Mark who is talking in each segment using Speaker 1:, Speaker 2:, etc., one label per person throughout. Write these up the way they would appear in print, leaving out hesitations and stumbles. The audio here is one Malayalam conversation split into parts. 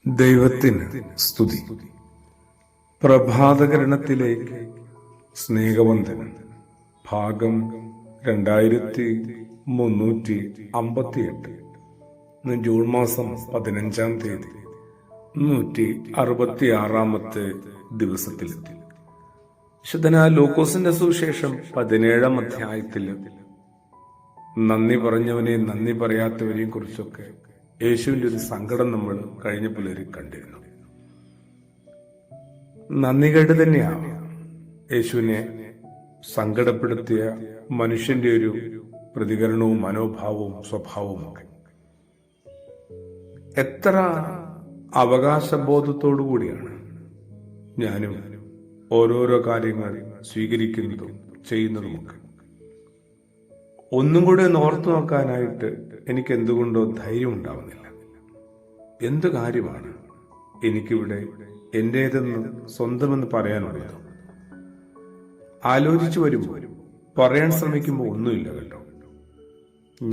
Speaker 1: ദൈവത്തിന് സ്തുതി. പ്രഭാതകരണത്തിലേക്ക് സ്നേഹവന്ദനം. ഭാഗം 2358. ജൂൺ മാസം 15-ാം തീയതി 166-ാമത്തെ ദിവസത്തിലെത്തി. വിശുദ്ധനായ ലൂക്കോസിന്റെ സുവിശേഷം 17-ാം അധ്യായത്തിൽ നന്ദി പറഞ്ഞവനെയും നന്ദി പറയാത്തവരെയും കുറിച്ചൊക്കെ യേശുവിന്റെ ഒരു സങ്കടം നമ്മൾ കഴിഞ്ഞ പിള്ളേരിൽ കണ്ടിരുന്നു. നന്ദികേട് തന്നെയാണ് യേശുവിനെ സങ്കടപ്പെടുത്തിയ മനുഷ്യന്റെ ഒരു പ്രതികരണവും മനോഭാവവും സ്വഭാവവും ഒക്കെ. എത്ര അവകാശബോധത്തോടു കൂടിയാണ് ഞാനും ഓരോരോ കാര്യങ്ങൾ സ്വീകരിക്കുന്നതും ചെയ്യുന്നതുമൊക്കെ. ഒന്നും കൂടെ ഒന്ന് ഓർത്തു നോക്കാനായിട്ട് എനിക്ക് എന്തുകൊണ്ടോ ധൈര്യം ഉണ്ടാവുന്നില്ല. എന്ത് കാര്യമാണ് എനിക്കിവിടെ എന്റേതെന്ന് സ്വന്തമെന്ന് പറയാനുള്ളത്? ആലോചിച്ചു വരുമ്പോൾ പറയാൻ ശ്രമിക്കുമ്പോൾ ഒന്നുമില്ല കേട്ടോ.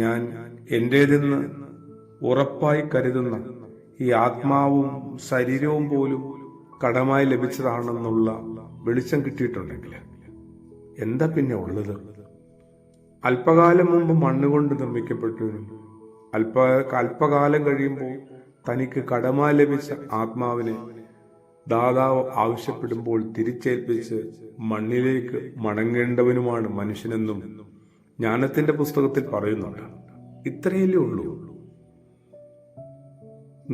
Speaker 1: ഞാൻ എന്റേതെന്ന് ഉറപ്പായി കരുതുന്ന ഈ ആത്മാവും ശരീരവും പോലും കടമായി ലഭിച്ചതാണെന്നുള്ള വെളിച്ചം കിട്ടിയിട്ടുണ്ടെങ്കിൽ എന്താ പിന്നെ ഉള്ളത്? അല്പകാലം മുമ്പ് മണ്ണുകൊണ്ട് നിർമ്മിക്കപ്പെട്ടവനും അല്പകാലം കഴിയുമ്പോൾ തനിക്ക് കടമായി ലഭിച്ച ആത്മാവിനെ ദാതാവ് ആവശ്യപ്പെടുമ്പോൾ തിരിച്ചേൽപ്പിച്ച് മണ്ണിലേക്ക് മടങ്ങേണ്ടവനുമാണ് മനുഷ്യനെന്നും ജ്ഞാനത്തിന്റെ പുസ്തകത്തിൽ പറയുന്നുണ്ട്. ഇത്രയല്ലേ ഉള്ളൂ.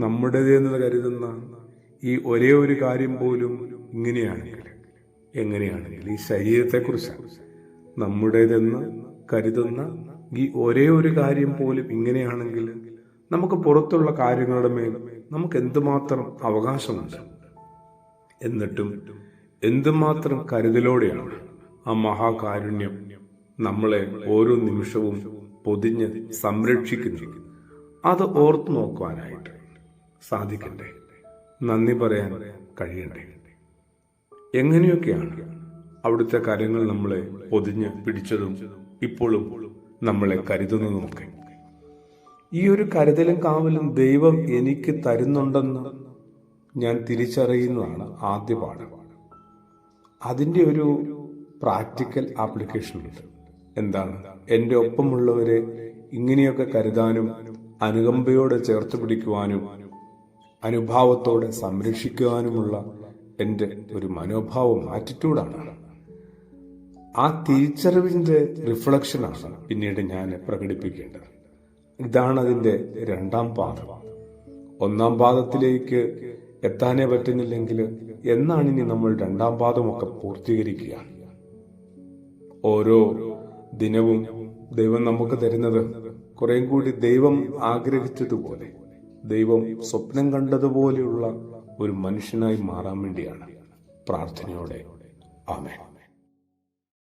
Speaker 1: നമ്മുടേതെന്ന് കരുതുന്ന ഈ ഒരേ ഒരു കാര്യം പോലും എങ്ങനെയാണെങ്കിൽ ഈ ശരീരത്തെക്കുറിച്ചാണ്. നമ്മുടേതെന്ന് കരുതുന്ന ഈ ഒരേ ഒരു കാര്യം പോലും ഇങ്ങനെയാണെങ്കിൽ നമുക്ക് പുറത്തുള്ള കാര്യങ്ങളുടെ മേൽ നമുക്ക് എന്തുമാത്രം അവകാശമുണ്ട്. എന്നിട്ടും എന്തുമാത്രം കരുതലോടെയാണ് ആ മഹാകാരുണ്യം നമ്മളെ ഓരോ നിമിഷവും പൊതിഞ്ഞ് സംരക്ഷിക്കുന്നത്. അത് ഓർത്തു നോക്കുവാനായിട്ട് സാധിക്കണ്ടേ? നന്ദി പറയാൻ കഴിയണ്ടേ? എങ്ങനെയൊക്കെയാണ് അവിടുത്തെ കാര്യങ്ങൾ നമ്മളെ പൊതിഞ്ഞ് പിടിച്ചതും ഇപ്പോഴും നമ്മളെ കരുതുന്നതുമൊക്കെ. ഈ ഒരു കരുതലും കാവലും ദൈവം എനിക്ക് തരുന്നുണ്ടെന്ന് ഞാൻ തിരിച്ചറിയുന്നതാണ് ആദ്യ പാഠം. അതിൻ്റെ ഒരു പ്രാക്ടിക്കൽ ആപ്ലിക്കേഷൻ ഉണ്ട്. എന്താണ്? എൻ്റെ ഒപ്പമുള്ളവരെ ഇങ്ങനെയൊക്കെ കരുതാനും അനുകമ്പയോടെ ചേർത്ത് പിടിക്കുവാനും അനുഭാവത്തോടെ സംരക്ഷിക്കുവാനുമുള്ള എൻ്റെ ഒരു മനോഭാവം, ആറ്റിറ്റ്യൂഡാണ്. ആ തിരിച്ചറിവിന്റെ റിഫ്ലക്ഷനാണ് പിന്നീട് ഞാൻ പ്രകടിപ്പിക്കേണ്ടത്. ഇതാണ് അതിന്റെ രണ്ടാം പാദം. ഒന്നാം പാദത്തിലേക്ക് എത്താനേ പറ്റുന്നില്ലെങ്കിൽ എന്നാണ് ഇനി നമ്മൾ രണ്ടാം പാദമൊക്കെ പൂർത്തീകരിക്കുക? ഓരോ ദിനവും ദൈവം നമുക്ക് തരുന്നത് കുറെ കൂടി ദൈവം ആഗ്രഹിച്ചതുപോലെ, ദൈവം സ്വപ്നം കണ്ടതുപോലെയുള്ള ഒരു മനുഷ്യനായി മാറാൻ വേണ്ടിയാണ്. പ്രാർത്ഥനയോടെ ആമേൻ.